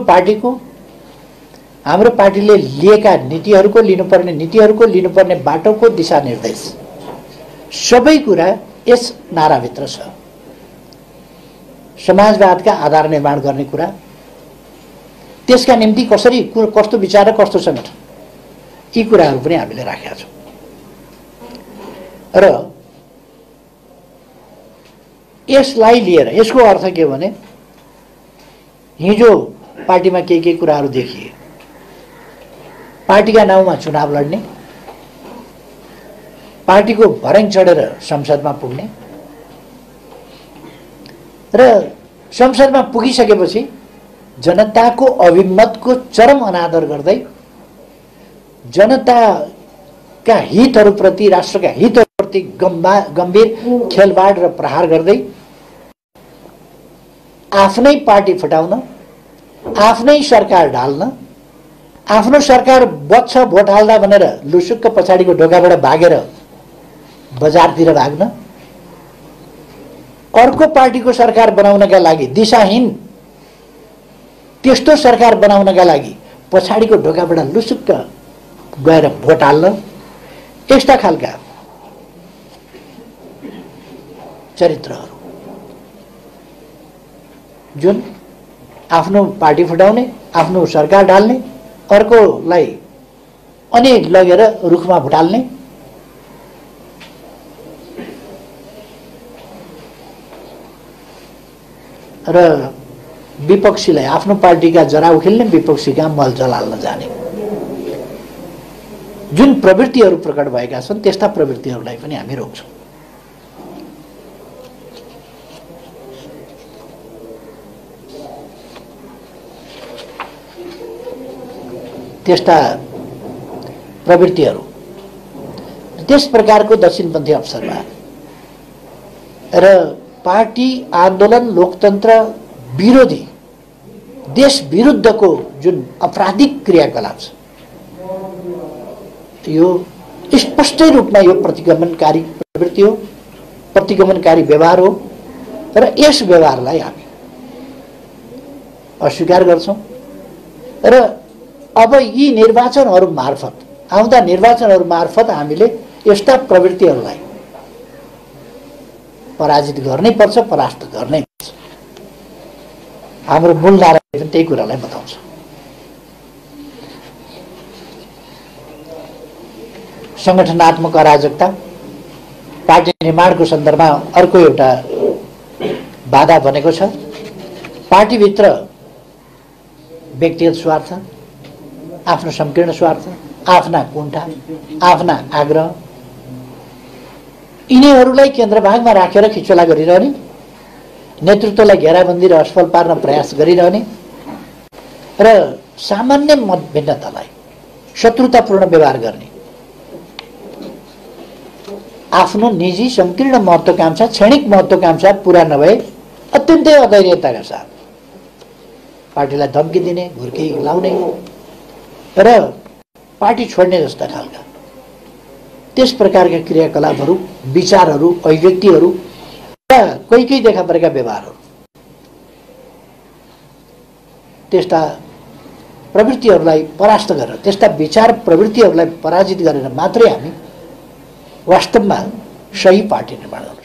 पार्टीले लिएका लिनुपर्ने बाटोको दिशानिर्देश सबै कुरा यस नाराभित्र छ। समाजवादका आधार निर्माण गर्ने कुरा, त्यसका निम्ति कस्तो विचार र कस्तो सङ्गठन, यी कुराहरू पनि हामीले राखेका छौँ। र यसलाई लिएर यसको अर्थ के भने हिजो पार्टीमा के कुराहरू देखिए, पार्टीका नाउँमा चुनाव लड्ने, पार्टीको भर्याङ चढेर संसदमा पुग्ने र संसदमा पुगिसकेपछि जनताको अभिमतको चरम अनादर गर्दै जनताका हितहरूप्रति, राष्ट्रका हितहरूप्रति गम्भीर खेलवाड र प्रहार गर्दै आफ्नै पार्टी फुटाउन, आफ्नै सरकार ढाल्न, आफ्नो सरकार बच्छ भोट हाल्दा भनेर लुसुक्क पछाडिको ढोकाबाट भागेर बजारतिर भाग्न, अर्को पार्टीको सरकार बनाउनका लागि दिशाहीन त्यस्तो सरकार बनाउनका लागि पछाडिको ढोकाबाट लुसुक्क गएर भोट हाल्न, यस्ता खालका चरित्रहरू जुन आफ्नो पार्टी फुटाउने, आफ्नो सरकार ढाल्ने, अर्कोलाई अनि लगेर रुखमा भुटाल्ने, र विपक्षीलाई आफ्नो पार्टीका जरा उखेल्ने, विपक्षीका मल जलाल्न जाने जुन प्रवृत्तिहरू प्रकट भएका छन्, त्यस्ता प्रवृत्तिहरूलाई पनि हामी रोक्छौँ। त्यस्ता प्रवृत्तिहरू, त्यस प्रकारको दक्षिणपन्थी अवसरवाद र पार्टी आन्दोलन लोकतन्त्र विरोधी देश विरुद्धको जुन अपराधिक क्रियाकलाप छ, यो स्पष्टै रूपमा यो प्रतिगमनकारी प्रवृत्ति हो, प्रतिगमनकारी व्यवहार हो र यस व्यवहारलाई हामी अस्वीकार गर्छौँ। र अब यी निर्वाचनहरू मार्फत, आउँदा निर्वाचनहरू मार्फत हामीले यस्ता प्रवृत्तिहरूलाई पराजित गर्नै पर्छ, परास्त गर्नै पर्छ। हाम्रो मूल धाराले पनि त्यही कुरालाई बताउँछ। सङ्गठनात्मक अराजकता पार्टी निर्माणको सन्दर्भमा अर्को एउटा बाधा बनेको छ। पार्टीभित्र व्यक्तिगत स्वार्थ, आफ्नो संकीर्ण स्वार्थ, आफ्ना कुण्ठा, आफ्ना आग्रह, यिनीहरूलाई केन्द्रभागमा राखेर खिचोला गरिरहने, नेतृत्वलाई घेराबन्दी र असफल पार्न प्रयास गरिरहने र सामान्य मत भिन्नतालाई शत्रुतापूर्ण व्यवहार गर्ने, आफ्नो निजी संकीर्ण महत्त्वाकांक्षा, क्षणिक महत्त्वाकांक्षा पूरा नभए अत्यन्तै अधैर्यताका साथ पार्टीलाई धम्की दिने, घुर्की लाउने र पार्टी छोड्ने जस्ता खालका त्यस प्रकारका क्रियाकलापहरू, विचारहरू, अभिव्यक्तिहरू र कोही देखा परेका व्यवहारहरू, त्यस्ता प्रवृत्तिहरूलाई परास्त गरेर, त्यस्ता विचार प्रवृत्तिहरूलाई पराजित गरेर मात्रै हामी वास्तवमा सही पार्टी निर्माण गर्छौँ।